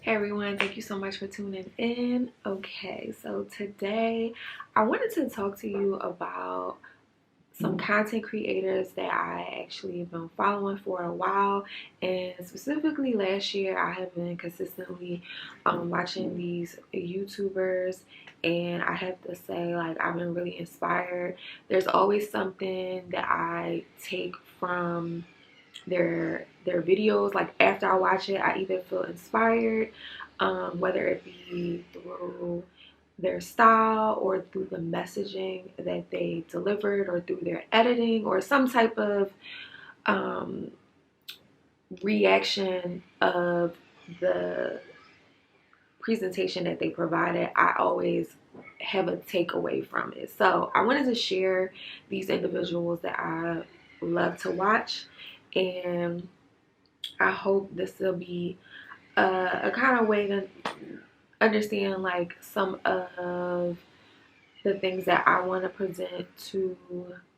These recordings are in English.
Hey everyone, thank you so much for tuning in. Okay, so today I wanted to talk to you about some content creators that I actually have been following for a while, and specifically last year I have been consistently watching these YouTubers, and I have to say, like, I've been really inspired. There's always something that I take from their videos. Like after I watch it, I either feel inspired, whether it be through their style or through the messaging that they delivered or through their editing or some type of reaction of the presentation that they provided. I always have a takeaway from it. So I wanted to share these individuals that I love to watch, and I hope this will be a kind of way to understand like some of the things that I want to present to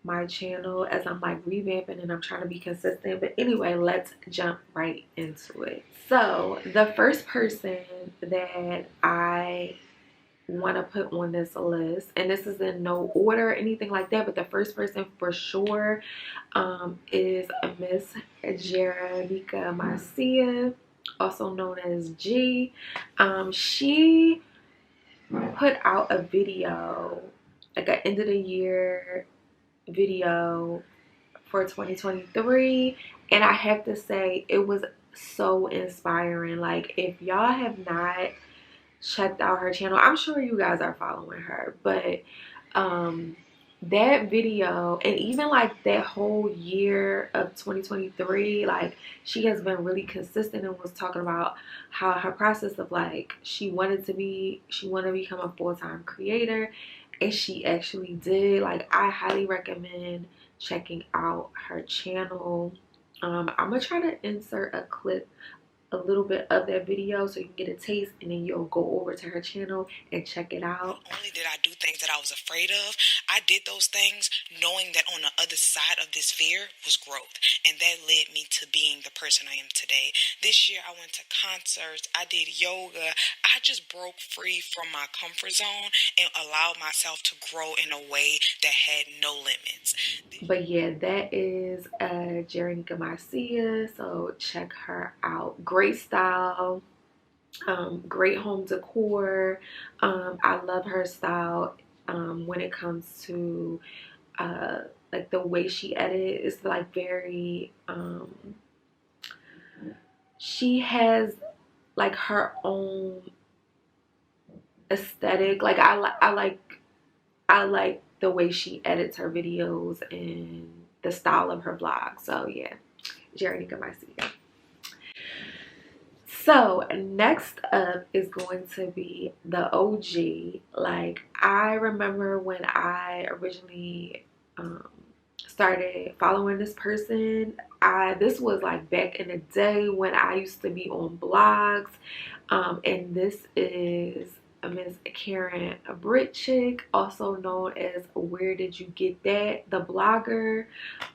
my channel as I'm like revamping and I'm trying to be consistent. But anyway, let's jump right into it. So the first person that I want to put on this list, and this is in no order or anything like that, but the first person for sure is Miss Geranika Mycia, also known as G. She put out a video, like an end of the year video for 2023, and I have to say it was so inspiring. Like, if y'all have not checked out her channel, I'm sure you guys are following her, but that video and even like that whole year of 2023, like, she has been really consistent and was talking about how her process of like she wanted to become a full-time creator, and she actually did. Like, I highly recommend checking out her channel. I'm gonna try to insert a little bit of that video so you can get a taste, and then you'll go over to her channel and check it out. Not only did I do things that I was afraid of, I did those things knowing that on the other side of this fear was growth, and that led me to being the person I am today. This year I went to concerts, I did yoga, I just broke free from my comfort zone and allowed myself to grow in a way that had no limits. But yeah, that is Geranika Mycia, so check her out. Great style, great home decor. I love her style when it comes to like the way she edits. It's like very she has like her own aesthetic. Like I like the way she edits her videos and the style of her vlog. So yeah, Geranika Mycia. So next up is going to be the OG. Like, I remember when I originally started following this person. This was like back in the day when I used to be on blogs, and this is Miss Karen, a Brit chick, also known as Where Did You Get That, the blogger.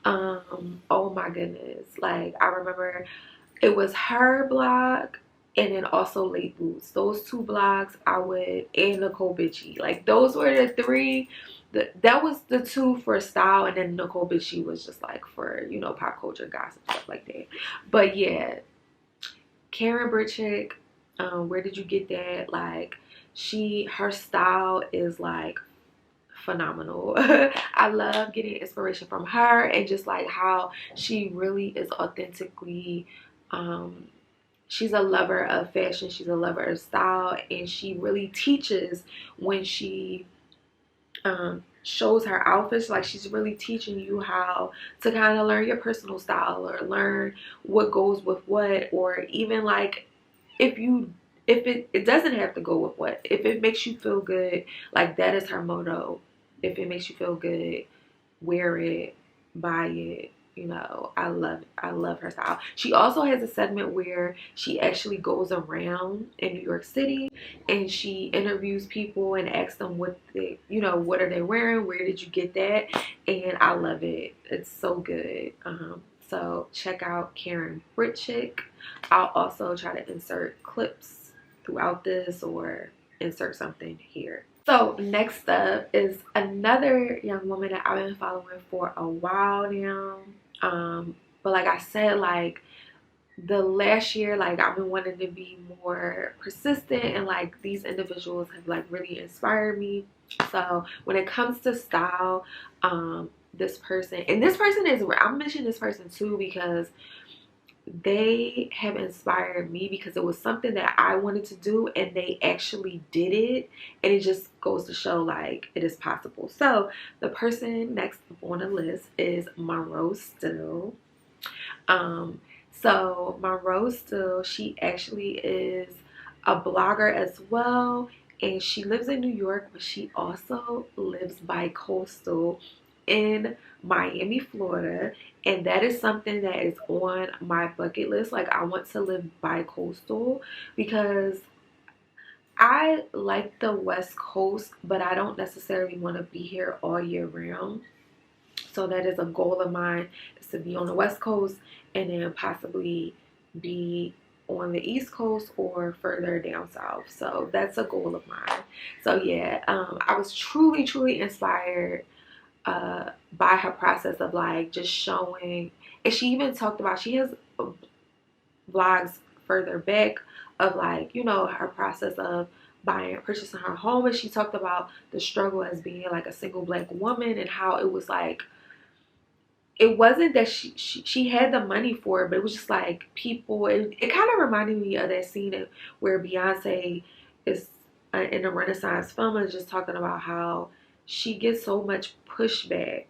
Oh my goodness, like, I remember it was her blog and then also Late Boots. Those two blogs I would, and Nicole Bitchy. Like, those were the three. That was the two for style, and then Nicole Bitchy was just like for, you know, pop culture gossip, stuff like that. But yeah, Karen Britchick, Where Did You Get That? Like, her style is like phenomenal. I love getting inspiration from her, and just like how she really is authentically she's a lover of fashion, she's a lover of style, and she really teaches when she shows her outfits. Like, she's really teaching you how to kind of learn your personal style or learn what goes with what, or even like if it doesn't have to go with what, if it makes you feel good. Like, that is her motto. If it makes you feel good, wear it, buy it. You know, I love her style. She also has a segment where she actually goes around in New York City and she interviews people and asks them what are they wearing, where did you get that, and I love it. It's so good. So check out Karen Britchick. I'll also try to insert clips throughout this or insert something here. So next up is another young woman that I've been following for a while now. But like I said, like the last year, like I've been wanting to be more persistent, and like these individuals have like really inspired me. So when it comes to style, this person, and this person is, I'm mentioning this person too because they have inspired me, because it was something that I wanted to do and they actually did it, and it just goes to show like it is possible. So the person next on the list is Monroe Steele. So Monroe Steele, she actually is a blogger as well, and she lives in New York, but she also lives bi-coastal in Miami, Florida, and that is something that is on my bucket list. Like I want to live bi-coastal because I like the West Coast, but I don't necessarily want to be here all year round. So that is a goal of mine, is to be on the West Coast and then possibly be on the East Coast or further down south. So that's a goal of mine. So yeah, I was truly inspired by her process of like just showing, and she even talked about, she has vlogs further back of like, you know, her process of purchasing her home, and she talked about the struggle as being like a single black woman and how it was like, it wasn't that she had the money for it, but it was just like people, it kind of reminded me of that scene where Beyonce is in the Renaissance film, and just talking about how she gets so much pushback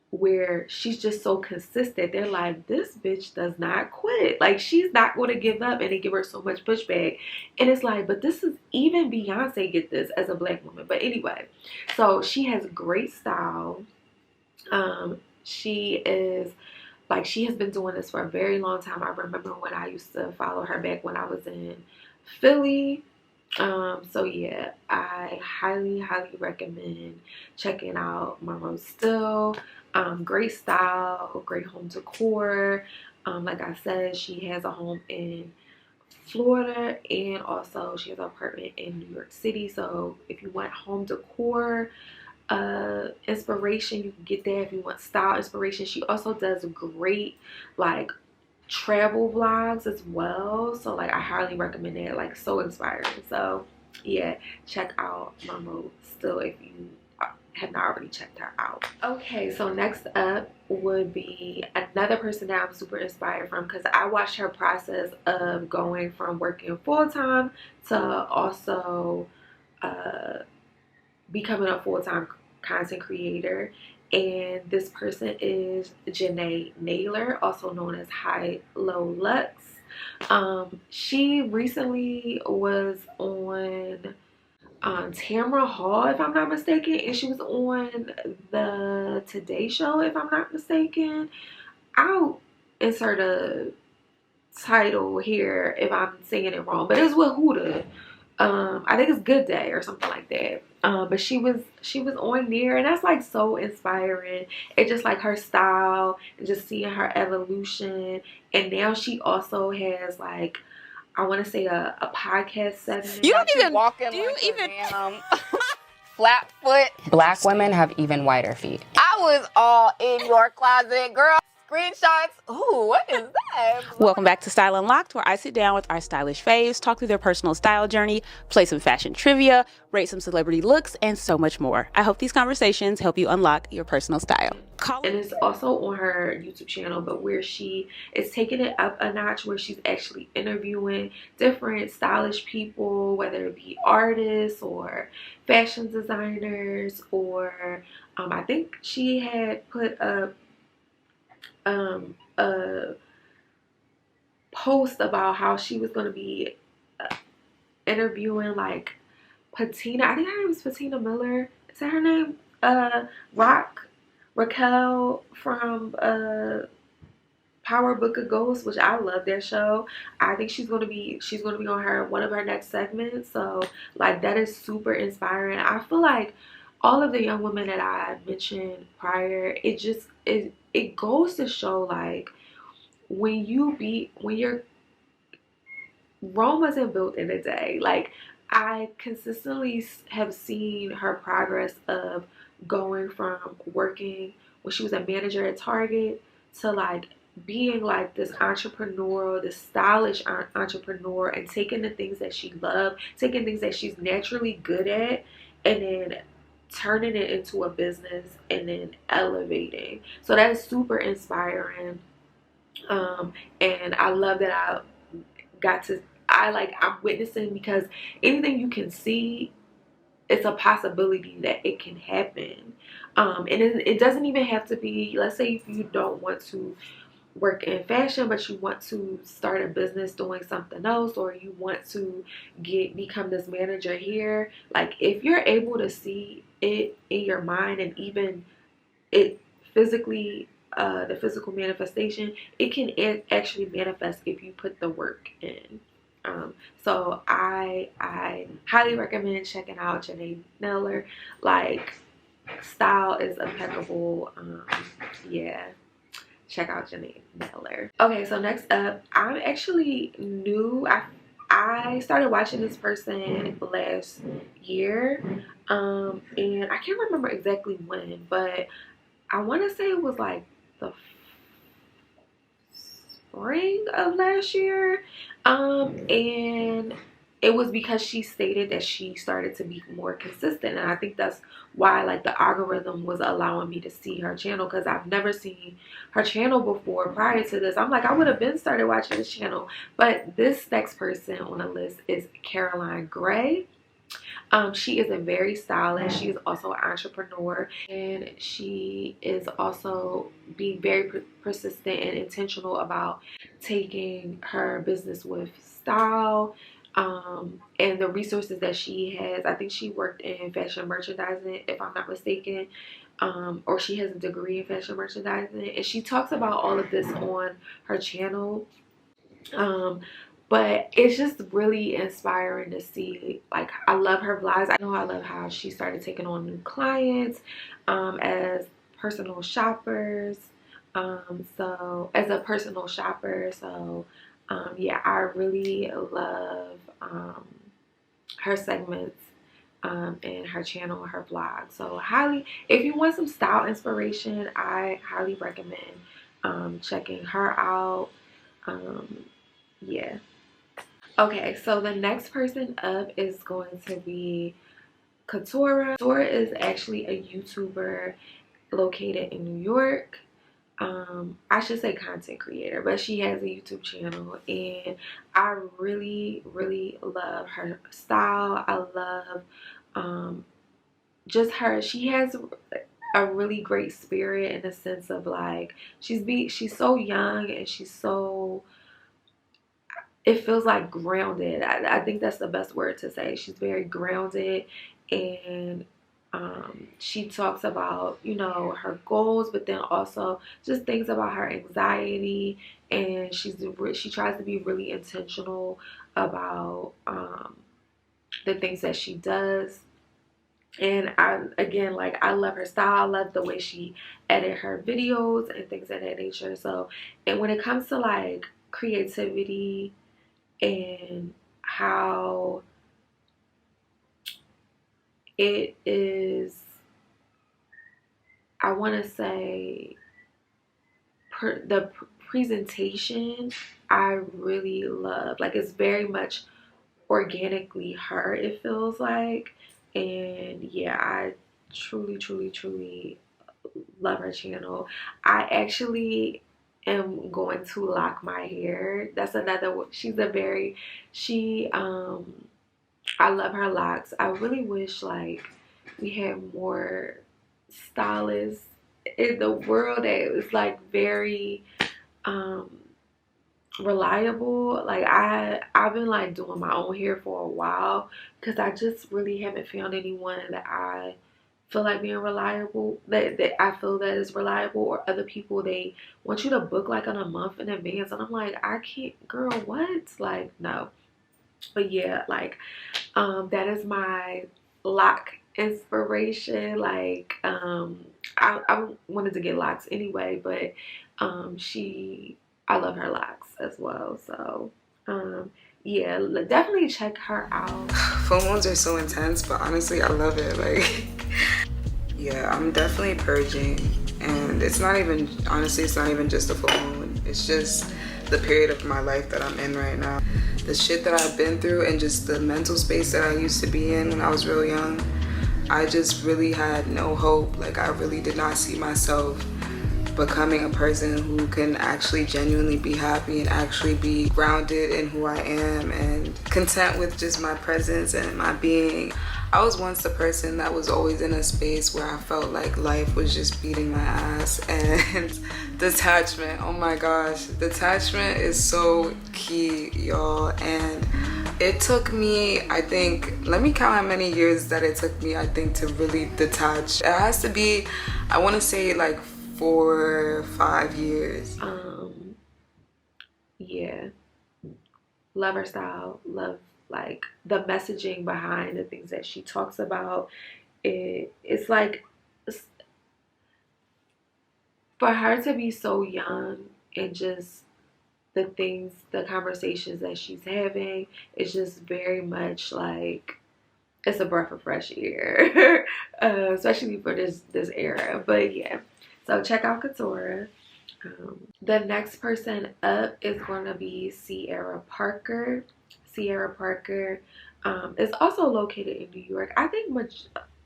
where she's just so consistent. They're like, this bitch does not quit. Like, she's not going to give up, and they give her so much pushback. And it's like, but this is, even Beyonce get this as a black woman. But anyway, so she has great style. She is like, she has been doing this for a very long time. I remember when I used to follow her back when I was in Philly. So yeah, I highly recommend checking out Monroe Steele. Great style, great home decor. Like I said, she has a home in Florida, and also she has an apartment in New York City. So if you want home decor inspiration, you can get that. If you want style inspiration, she also does great like travel vlogs as well. So like I highly recommend it. Like, so inspiring. So yeah, check out Monroe Steele if you have not already checked her out. Okay, so next up would be another person that I'm super inspired from, because I watched her process of going from working full-time to also becoming a full-time content creator. And this person is Jenee Naylor, also known as High Low Lux. She recently was on Tamra Hall, if I'm not mistaken, and she was on the Today Show, if I'm not mistaken. I'll insert a title here if I'm saying it wrong, but it's with Huda. I think it's Good Day or something like that. But she was on there, and that's like so inspiring. It's just like her style and just seeing her evolution. And now she also has like, I want to say a podcast segment. You don't even walking do you like even a damn flat foot. Black women have even wider feet. I was all in your closet, girl. Screenshots. Ooh, what is that? Welcome back to Style Unlocked, where I sit down with our stylish faves, talk through their personal style journey, play some fashion trivia, rate some celebrity looks, and so much more. I hope these conversations help you unlock your personal style. And it's also on her YouTube channel, but where she is taking it up a notch, where she's actually interviewing different stylish people, whether it be artists or fashion designers, or I think she had put up a post about how she was going to be interviewing like Patina. I think her name is Patina Miller. Is that her name? Raquel from Power Book of Ghosts, which I love that show. I think she's gonna be on one of her next segments. So like, that is super inspiring. I feel like all of the young women that I mentioned prior, it goes to show like, when you're Rome wasn't built in a day. Like, I consistently have seen her progress of going from working when she was a manager at Target to like being like this entrepreneurial, this stylish entrepreneur, and taking the things that she loved, taking things that she's naturally good at, and then turning it into a business and then elevating. So that is super inspiring. And I love that got to I'm witnessing, because anything you can see, it's a possibility that it can happen. And it doesn't even have to be, let's say if you don't want to work in fashion but you want to start a business doing something else, or you want to become this manager here. Like, if you're able to see it in your mind, and even it physically, the physical manifestation, it can actually manifest if you put the work in. So I highly recommend checking out Jenee Naylor. Like, style is impeccable. Yeah, check out Jenee Naylor. Okay, so next up, I'm actually new. I started watching this person last year, and I can't remember exactly when, but I want to say it was like the spring of last year. And it was because she stated that she started to be more consistent, and I think that's why like the algorithm was allowing me to see her channel, because I've never seen her channel before. Prior to this, I'm like, I would have been started watching this channel. But this next person on the list is Carolyn Gray. She is a very stylish. She is also an entrepreneur, and she is also being very persistent and intentional about taking her business with style, and the resources that she has. I think she worked in fashion merchandising, if I'm not mistaken, or she has a degree in fashion merchandising, and she talks about all of this on her channel. But it's just really inspiring to see. Like, I love her vlogs. I love how she started taking on new clients as personal shoppers. So as a personal shopper, so yeah, I really love her segments and her channel, her vlog. So if you want some style inspiration, I highly recommend checking her out. Yeah. Okay, so the next person up is going to be Queturah. Queturah is actually a YouTuber located in New York. I should say content creator, but she has a YouTube channel, and I really, really love her style. I love just her. She has a really great spirit, in the sense of like, she's so young, and she's so, it feels like grounded. I think that's the best word to say. She's very grounded, and she talks about, her goals, but then also just things about her anxiety, and she tries to be really intentional about the things that she does. And I love her style. I love the way she edit her videos and things of that nature. So, and when it comes to like creativity and how it is, I want to say, the presentation, I really love. Like, it's very much organically her, it feels like. And yeah, I truly, truly, truly love her channel. I actually am going to lock my hair. That's another, she I love her locks. I really wish like we had more stylists in the world that was like very um reliable. Like, I've been like doing my own hair for a while, because I just really haven't found anyone that I feel like being reliable, that I feel that is reliable. Or other people, they want you to book like on a month in advance, and I'm like, I can't, girl, what? Like, no. But yeah, like that is my lock inspiration. Like, I wanted to get locks anyway, but I love her locks as well. So Yeah, definitely check her out. Full moons are so intense, but honestly, I love it. Like, yeah, I'm definitely purging. And it's not even, honestly, it's not even just a full moon. It's just the period of my life that I'm in right now. The shit that I've been through and just the mental space that I used to be in when I was real young. I just really had no hope. Like, I really did not see myself becoming a person who can actually genuinely be happy and actually be grounded in who I am and content with just my presence and my being. I was once the person that was always in a space where I felt like life was just beating my ass, and detachment, oh my gosh, detachment is so key, y'all. And it took me, I think, let me count how many years that it took me, I think, to really detach. It has to be, I want to say like 4 or 5 years. Yeah, love her style, love like the messaging behind the things that she talks about. It's like, for her to be so young and just the conversations that she's having, it's just very much like it's a breath of fresh air, especially for this era. But yeah, so check out Queturah. The next person up is going to be Ciera Parker. Ciera Parker is also located in New York. I think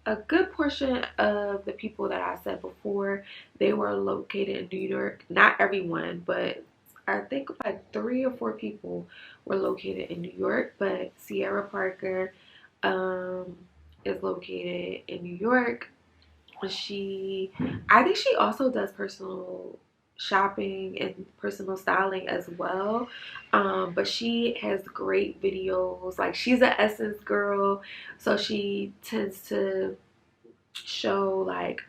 a good portion of the people that I said before, they were located in New York. Not everyone, but I think like 3 or 4 people were located in New York. But Ciera Parker is located in New York. I think she also does personal shopping and personal styling as well, but she has great videos. Like, she's an Essence girl, so she tends to show like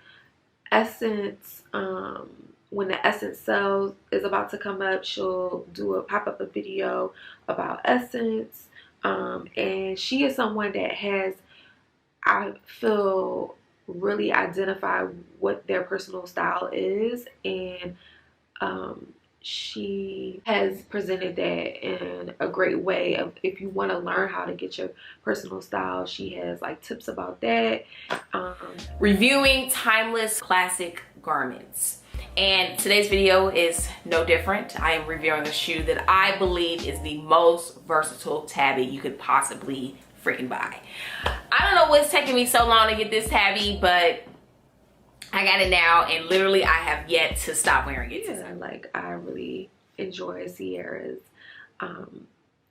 Essence. When the Essence sale is about to come up, she'll do a pop-up video about Essence, and she is someone that has, I feel, really identify what their personal style is, and she has presented that in a great way. Of, if you want to learn how to get your personal style, she has like tips about that. Reviewing timeless classic garments. And today's video is no different. I am reviewing a shoe that I believe is the most versatile tabby you could possibly freaking buy. I don't know what's taking me so long to get this tabby, but I got it now, and literally I have yet to stop wearing it. Yeah, like, I really enjoy Ciera's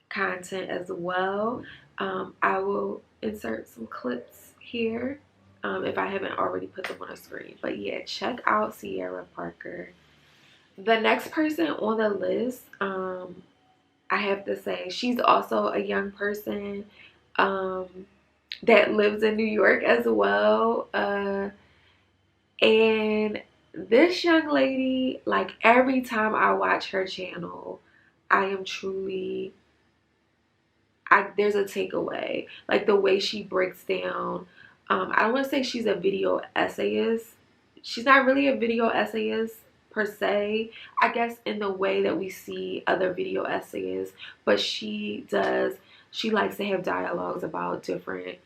content as well. I will insert some clips here if I haven't already put them on a screen. But yeah, check out Ciera Parker. The next person on the list, I have to say, she's also a young person that lives in New York as well. And this young lady, like, every time I watch her channel, I am truly, there's a takeaway. Like, the way she breaks down, I don't want to say she's a video essayist. She's not really a video essayist per se, I guess, in the way that we see other video essayists, but she likes to have dialogues about different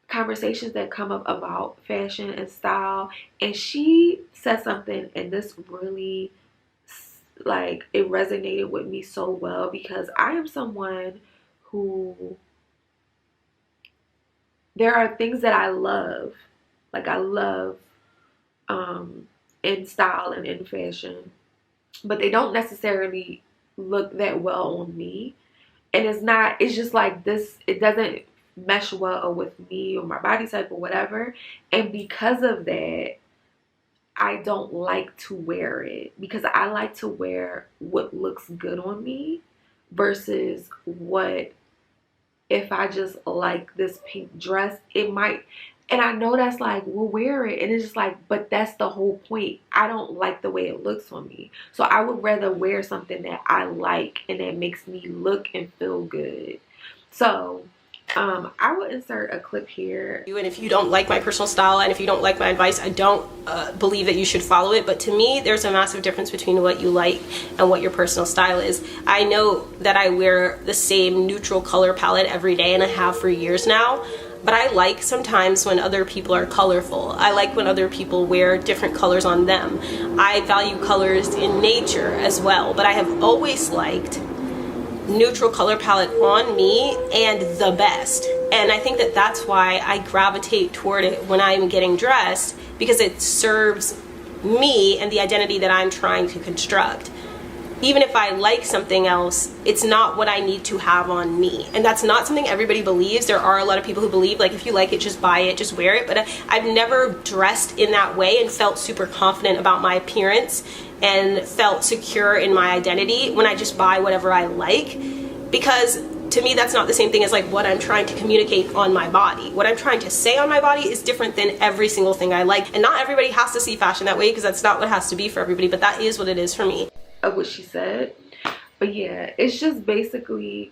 conversations that come up about fashion and style. And she said something, and this really, like, it resonated with me so well, because I am someone who, there are things that I love, like I love in style and in fashion, but they don't necessarily look that well on me. And it's just like this, it doesn't mesh well with me or my body type or whatever. And because of that, I don't like to wear it, because I like to wear what looks good on me versus what, if I just like this pink dress, it might, and I know that's like, we'll wear it, and it's just like, but that's the whole point. I don't like the way it looks on me, so I would rather wear something that I like and that makes me look and feel good. So I will insert a clip here. And if you don't like my personal style and if you don't like my advice, I don't believe that you should follow it. But to me, there's a massive difference between what you like and what your personal style is. I know that I wear the same neutral color palette every day, and I have for years now. But I like sometimes when other people are colorful. I like when other people wear different colors on them. I value colors in nature as well, but I have always liked neutral color palette on me and the best. And I think that that's why I gravitate toward it when I'm getting dressed, because it serves me and the identity that I'm trying to construct. Even if I like something else, it's not what I need to have on me. And that's not something everybody believes. There are a lot of people who believe, like, if you like it, just buy it, just wear it. But I've never dressed in that way and felt super confident about my appearance and felt secure in my identity when I just buy whatever I like. Because to me, that's not the same thing as like what I'm trying to communicate on my body. What I'm trying to say on my body is different than every single thing I like. And not everybody has to see fashion that way, because that's not what it has to be for everybody, but that is what it is for me. Of what she said. But yeah, it's just basically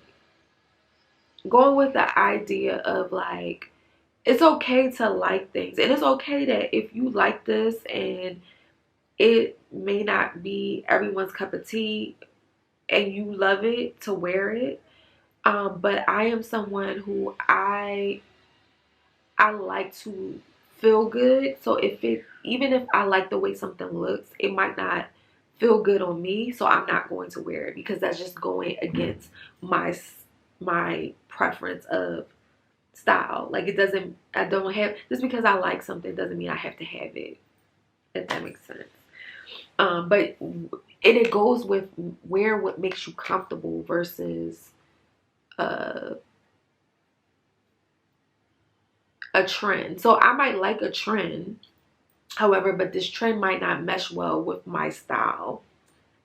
going with the idea of like, it's okay to like things, and it's okay that if you like this and it may not be everyone's cup of tea and you love it, to wear it. But I am someone who I like to feel good. So even if I like the way something looks, it might not feel good on me, so I'm not going to wear it, because that's just going against my preference of style. Like, I don't have, just because I like something doesn't mean I have to have it, if that makes sense. But it goes with wear what makes you comfortable versus a trend. So I might like a trend, however, but this trend might not mesh well with my style.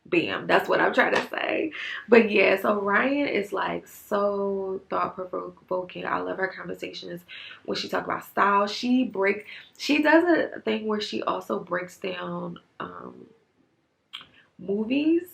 Bam, that's what I'm trying to say. But yeah, so Rian is like so thought-provoking. I love her conversations when she talks about style. She does a thing where she also breaks down movies.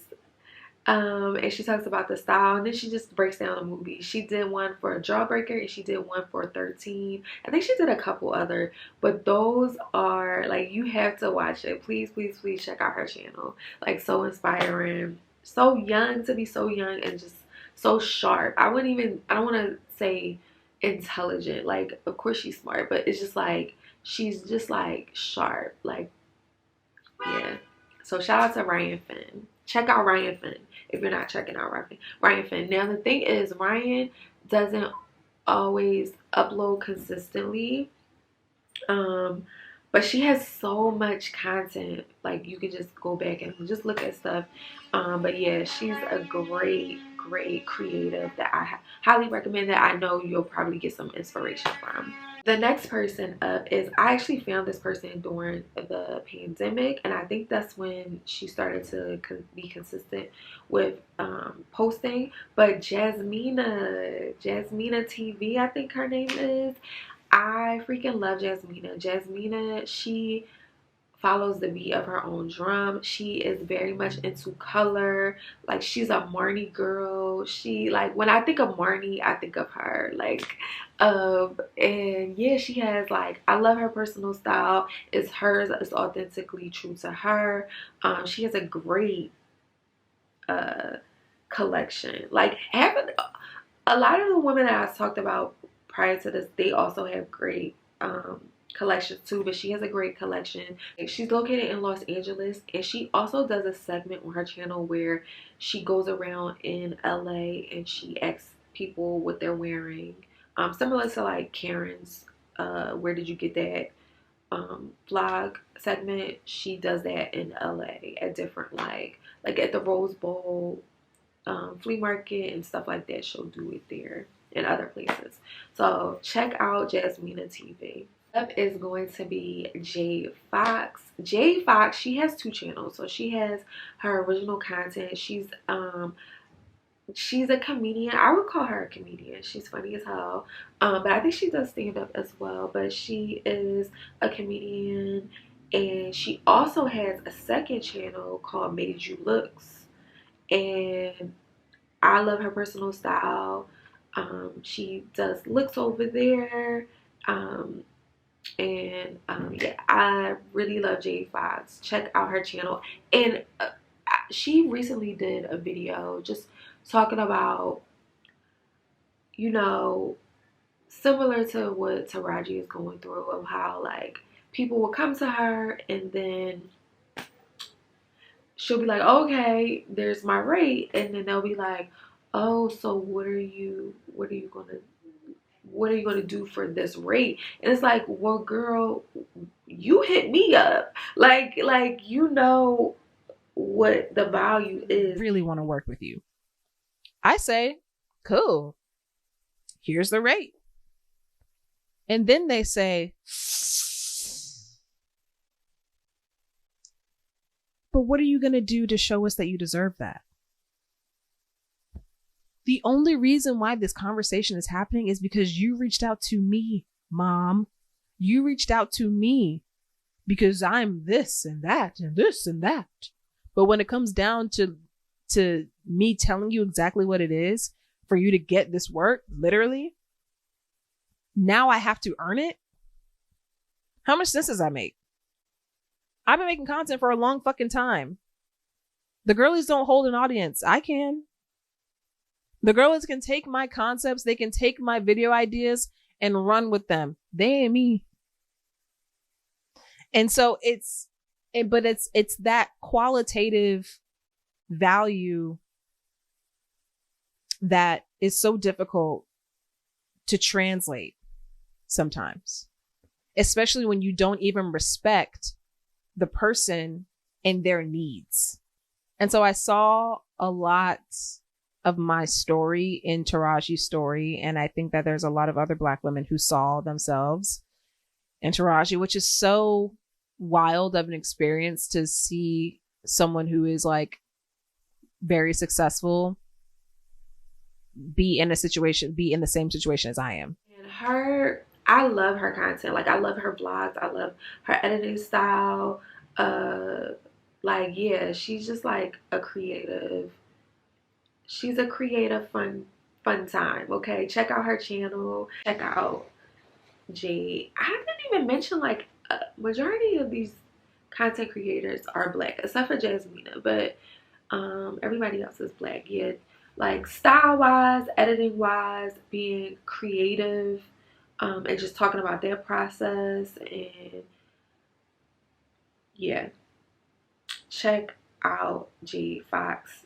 And she talks about the style, and then she just breaks down the movie. She did one for Jawbreaker, and she did one for 13. I think she did a couple other, but those are like, you have to watch it. Please, please, please check out her channel. Like, so inspiring, so young, to be so young and just so sharp. I don't want to say intelligent. Like, of course she's smart, but it's just like, she's just like sharp. Like, yeah. So shout out to Rian Phin. Check out Rian Phin if you're not checking out Rian Phin. Now, the thing is, Rian doesn't always upload consistently. But she has so much content. Like, you can just go back and just look at stuff. But yeah, she's a great creative that I highly recommend, that I know you'll probably get some inspiration from. The next person up is, I actually found this person during the pandemic, and I think that's when she started to be consistent with posting. But Jasmina TV, I think her name is. I freaking love Jasmina. Jasmina, she follows the beat of her own drum. She is very much into color. Like, she's a Marnie girl. She, like, when I think of Marnie, I think of her. Like, and yeah, she has, like, I love her personal style. It's hers. It's authentically true to her. She has a great collection. Like, having a lot of the women that I talked about prior to this, they also have great collections too, but she has a great collection. She's located in Los Angeles, and she also does a segment on her channel where she goes around in LA and she asks people what they're wearing, similar to like Karen's Where Did You Get That vlog segment. She does that in LA at different, like at the Rose Bowl flea market and stuff like that. She'll do it there and other places. So check out Jasmina TV. Up is going to be Jade Fox. Jade Fox, she has two channels. So she has her original content. She's a comedian. I would call her a comedian. She's funny as hell. But I think she does stand up as well. But she is a comedian, and she also has a second channel called Made You Looks. And I love her personal style. She does looks over there. Yeah, I really love Jade Fox. Check out her channel. And she recently did a video just talking about, you know, similar to what Taraji is going through, of how like people will come to her and then she'll be like, okay, there's my rate, and then they'll be like, oh, so what are you gonna do for this rate? And it's like, well, girl, you hit me up, like you know what the value is. Really want to work with you. I say, cool, here's the rate. And then they say, but what are you going to do to show us that you deserve that? The only reason why this conversation is happening is because you reached out to me, Mom. You reached out to me because I'm this and that and this and that. But when it comes down to me telling you exactly what it is for you to get this work, literally, now I have to earn it. How much sense does that make? I've been making content for a long fucking time. The girlies don't hold an audience. I can. The girlies can take my concepts, they can take my video ideas and run with them. They ain't me. And so it's that qualitative value that is so difficult to translate sometimes, especially when you don't even respect the person and their needs. And so I saw a lot of my story in Taraji's story, and I think that there's a lot of other Black women who saw themselves in Taraji, which is so wild of an experience to see someone who is like very successful be in the same situation as I am. And I love her content. Like, I love her vlogs. I love her editing style. Like, yeah, she's just like a creative. She's a creative, fun time. Okay, check out her channel. Check out Jade. I didn't even mention, like, a majority of these content creators are Black, except for Jasmina, but everybody else is Black. Yeah, like style wise, editing wise, being creative, and just talking about their process. And yeah, check out Jade Fox.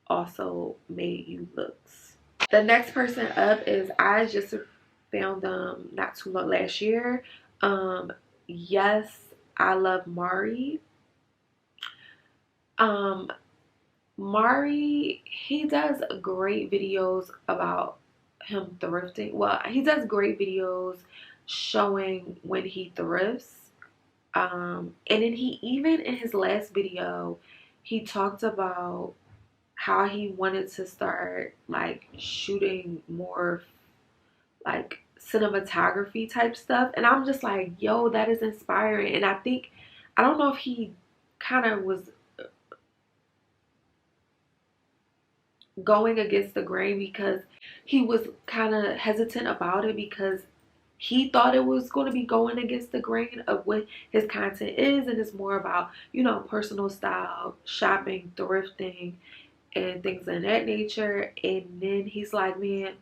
Also made you looks. The next person up is, I just found them not too long last year. Yes, I love Mari. Mari, he does great videos about him thrifting. Well, he does great videos showing when he thrifts. And then he, even in his last video, he talked about how he wanted to start like shooting more like cinematography type stuff. And I'm just like, yo, that is inspiring. And I don't know if he kind of was going against the grain, because he was kind of hesitant about it, because he thought it was going to be going against the grain of what his content is, and it's more about, you know, personal style, shopping, thrifting, and things of that nature. And then he's like, man,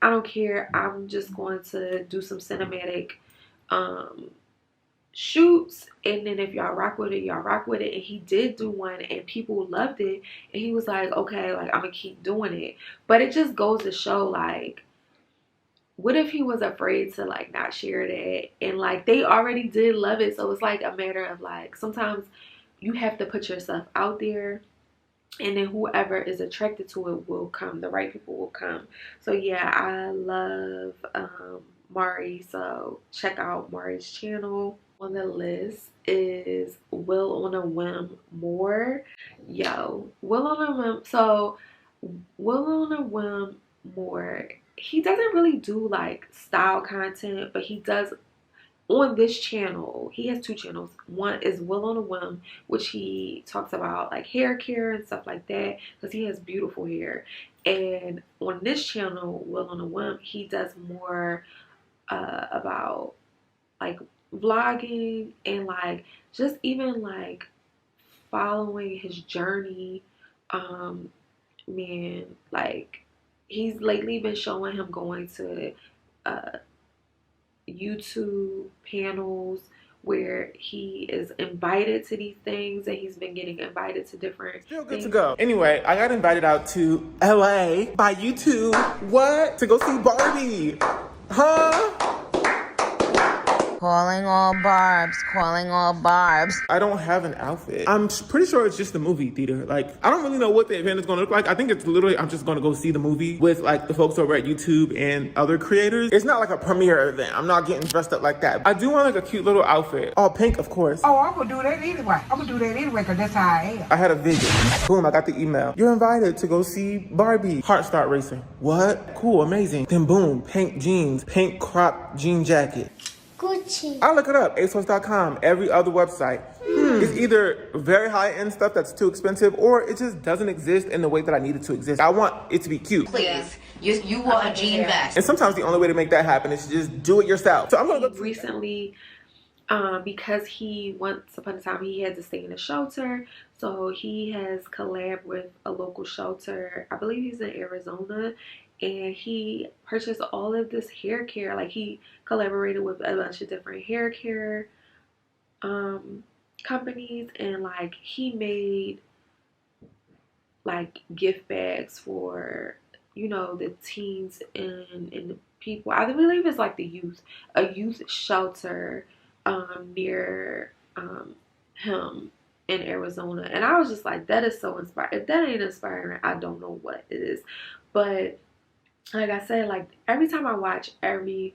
I don't care, I'm just going to do some cinematic shoots, and then if y'all rock with it, y'all rock with it. And he did do one and people loved it, and he was like, okay, like, I'm gonna keep doing it. But it just goes to show, like, what if he was afraid to like not share that, and like they already did love it? So it's like a matter of like, sometimes you have to put yourself out there, and then whoever is attracted to it will come. The right people will come. So yeah, I love Mari, so check out Mari's channel. On the list is WillOnAWhim More. Yo, WillOnAWhim More, he doesn't really do like style content, but he does on this channel. He has two channels. One is WillOnAWhim, which he talks about like hair care and stuff like that, because he has beautiful hair. And on this channel, Will on a Whim, he does more about like vlogging and like just even like following his journey. Man, like he's lately been showing him going to YouTube panels where he is invited to these things, and he's been getting invited to different Still good things. to go. Anyway, I got invited out to LA by YouTube. What? To go see Barbie. Huh? Calling all barbs, calling all barbs. I don't have an outfit. I'm pretty sure it's just a movie theater. Like, I don't really know what the event is gonna look like. I think it's literally, I'm just gonna go see the movie with like the folks over at YouTube and other creators. It's not like a premiere event. I'm not getting dressed up like that. I do want like a cute little outfit. All pink, of course. Oh, I'm gonna do that anyway. Because that's how I am. I had a vision. Boom, I got the email. You're invited to go see Barbie. Heart start racing. What? Cool, amazing. Then boom, pink jeans, pink crop jean jacket. Gucci. I look it up, ASOS.com, every other website. It's either very high-end stuff that's too expensive, or it just doesn't exist in the way that I need it to exist. I want it to be cute. Please, you want a jean vest. And sometimes the only way to make that happen is to just do it yourself. So I'm gonna go recently, because he once upon a time he had to stay in a shelter, so he has collabed with a local shelter. I believe he's in Arizona. And he purchased all of this hair care. Like, he collaborated with a bunch of different hair care companies, and like he made like gift bags for, you know, the teens and the people. I believe it's like a youth shelter near him in Arizona. And I was just like, that is so inspiring. If that ain't inspiring, I don't know what it is. But like I said, like every time I watch every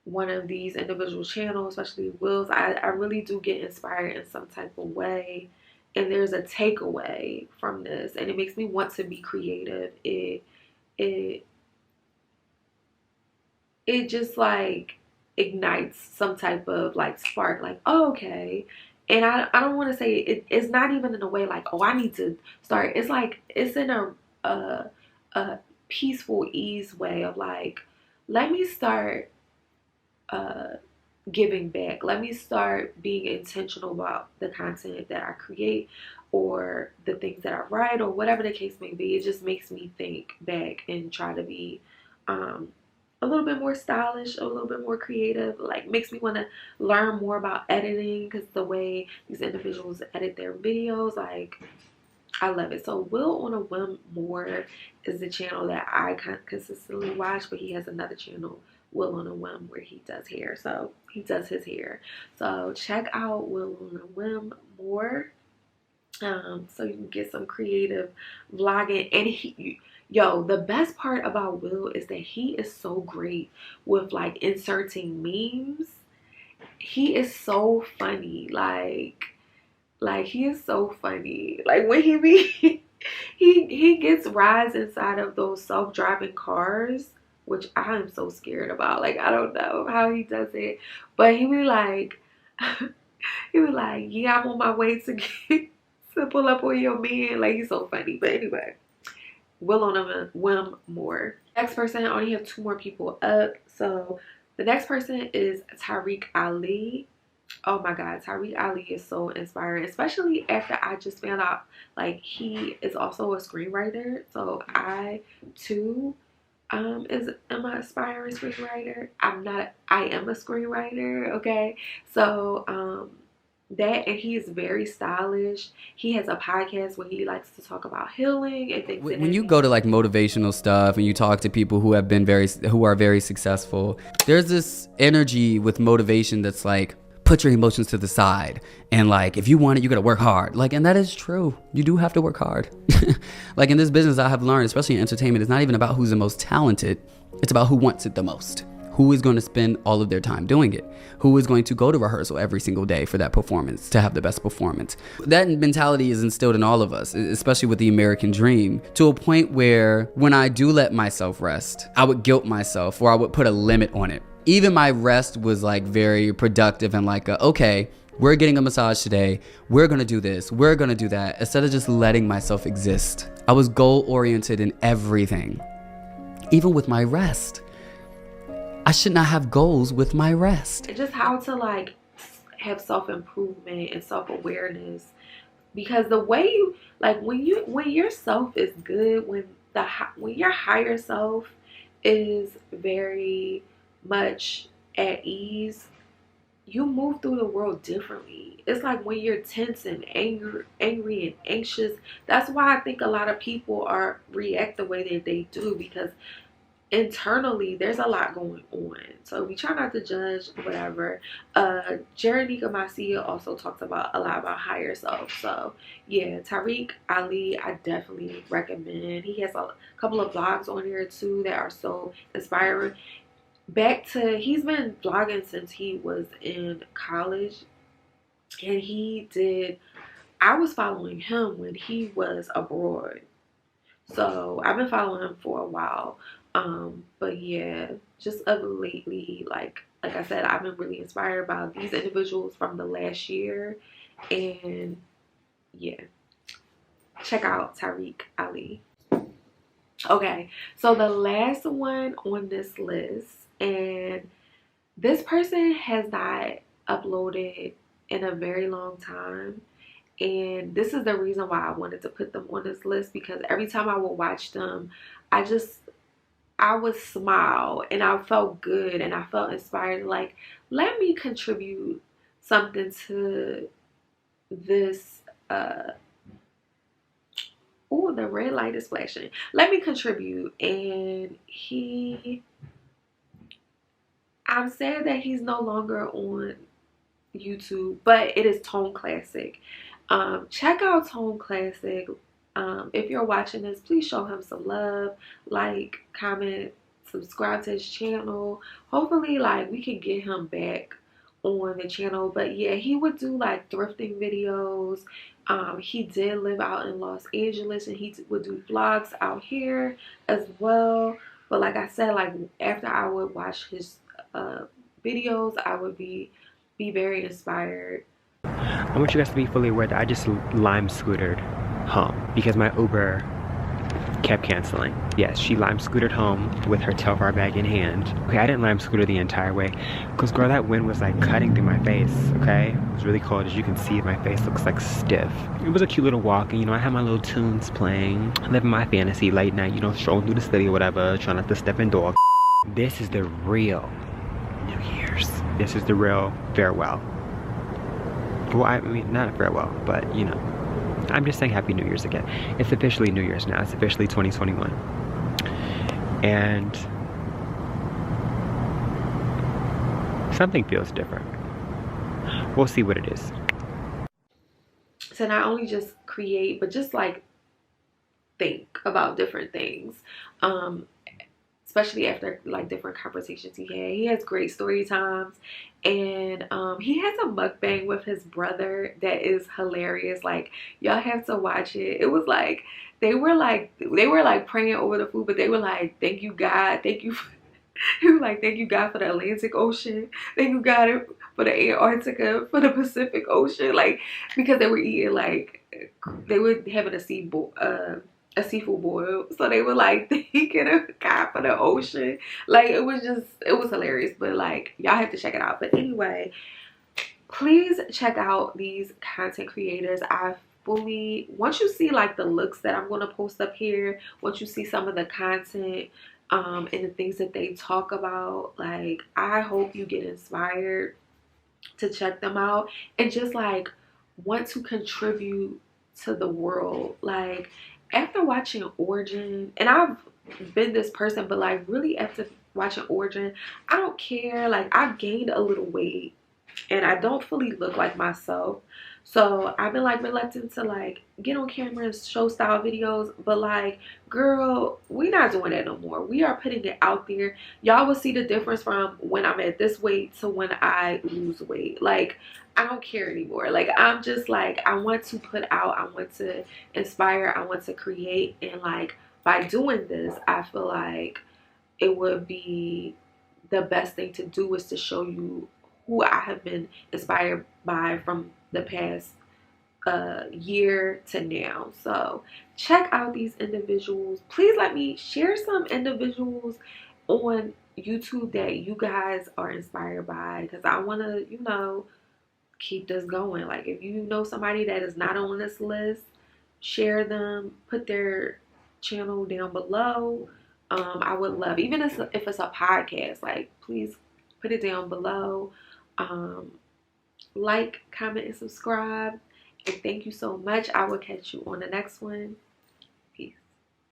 one of these individual channels, especially Will's, I really do get inspired in some type of way. And there's a takeaway from this, and it makes me want to be creative. It just like ignites some type of like spark, like, oh, okay. And I don't want to say it's not even in a way like, oh, I need to start. It's like it's in a peaceful ease way of like, let me start giving back. Let me start being intentional about the content that I create or the things that I write or whatever the case may be. It just makes me think back and try to be a little bit more stylish, a little bit more creative. Like, makes me want to learn more about editing, because the way these individuals edit their videos, like, I love it. So WillOnAWhim More is the channel that I consistently watch, but he has another channel, WillOnAWhim, where he does hair. So he does his hair. So check out WillOnAWhim More, so you can get some creative vlogging. And yo, the best part about Will is that he is so great with like inserting memes. He is so funny. Like he is so funny. Like when he gets rides inside of those self-driving cars, which I am so scared about. Like, I don't know how he does it, but he be like, yeah, I'm on my way to pull up on your man. Like, he's so funny. But anyway, WillOnAWhim More. Next person, I only have 2 more people up. So the next person is Tarek Ali. Oh my God, Tarek Ali is so inspiring, especially after I just found out like he is also a screenwriter. So I too am an aspiring screenwriter. I am a screenwriter, okay? So that, and he is very stylish. He has a podcast where he likes to talk about healing and things. When you go to like motivational stuff and you talk to people who have been who are very successful, there's this energy with motivation that's like, put your emotions to the side, and like, if you want it, you gotta work hard. Like, and that is true. You do have to work hard. Like in this business, I have learned, especially in entertainment, it's not even about who's the most talented. It's about who wants it the most. Who is going to spend all of their time doing it? Who is going to go to rehearsal every single day for that performance, to have the best performance? That mentality is instilled in all of us, especially with the American dream, to a point where when I do let myself rest, I would guilt myself, or I would put a limit on it. Even my rest was like very productive and like, okay, We're getting a massage today. We're gonna do this. We're gonna do that. Instead of just letting myself exist. I was goal-oriented in everything. Even with my rest. I should not have goals with my rest. Just how to like have self-improvement and self-awareness. Because the way you, like when your self is good, when your higher self is very much at ease, you move through the world differently. It's like when you're tense and angry and anxious. That's why I think a lot of people react the way that they do, because internally there's a lot going on. So we try not to judge, whatever. Geranika Mycia also talks about a lot about higher self. So yeah, Tarek Ali, I definitely recommend. He has a couple of vlogs on here too that are so inspiring. He's been vlogging since he was in college, and I was following him when he was abroad. So I've been following him for a while. But yeah, just of lately, like I said, I've been really inspired by these individuals from the last year. And yeah, check out Tarek Ali. Okay, so the last one on this list, and this person has not uploaded in a very long time, and this is the reason why I wanted to put them on this list, because every time I would watch them, I would smile and I felt good and I felt inspired. Like, let me contribute something to this. Oh, the red light is flashing. Let me contribute. And I'm sad that he's no longer on YouTube, but it is ToneClassic. Check out ToneClassic. If you're watching this, please show him some love, like, comment, subscribe to his channel. Hopefully, like, we can get him back on the channel. But yeah, he would do like thrifting videos. He did live out in Los Angeles, and he would do vlogs out here as well. But like I said, like after I would watch his videos, I would be very inspired. I want you guys to be fully aware that I just lime scootered home because my Uber kept canceling. Yes, she lime scootered home with her Telfar bag in hand. Okay, I didn't lime scooter the entire way because, girl, that wind was like cutting through my face, okay? It was really cold. As you can see, my face looks like stiff. It was a cute little walk, and you know, I had my little tunes playing, living my fantasy late night, you know, strolling through the city or whatever, trying not to step in dog. This is the real New Year's. This is the real farewell. Well, I mean, not a farewell, but you know, I'm just saying Happy New Year's again. It's officially New Year's now. It's officially 2021. And something feels different. We'll see what it is. To not only just create, but just like think about different things. Especially after like different conversations he had. He has great story times, and he has a mukbang with his brother that is hilarious. Like, y'all have to watch it. It was like they were like praying over the food, but they were like, thank you God, thank you. He was like, thank you God for the Atlantic Ocean, thank you God for the Antarctica, for the Pacific Ocean, like, because they were eating, like, they were having a seafood boil, so they were like thanking God for the ocean. Like, it was hilarious. But like, y'all have to check it out. But anyway, please check out these content creators. Once you see like the looks that I'm going to post up here, once you see some of the content and the things that they talk about, like, I hope you get inspired to check them out and just like want to contribute to the world. Like, after watching Origin, and I've been this person, but like really after watching Origin, I don't care. Like, I've gained a little weight and I don't fully look like myself. So I've been like reluctant to like get on camera and show style videos. But like, girl, we're not doing that no more. We are putting it out there. Y'all will see the difference from when I'm at this weight to when I lose weight. Like, I don't care anymore. Like, I'm just like, I want to put out, I want to inspire, I want to create. And like, by doing this, I feel like it would be the best thing to do is to show you who I have been inspired by from the past year to now. So check out these individuals. Please let me share some individuals on YouTube that you guys are inspired by, because I want to, you know, keep this going. Like, if you know somebody that is not on this list, share them, put their channel down below. I would love, even if it's a podcast, like, please put it down below. Like, comment, and subscribe. And thank you so much. I will catch you on the next one.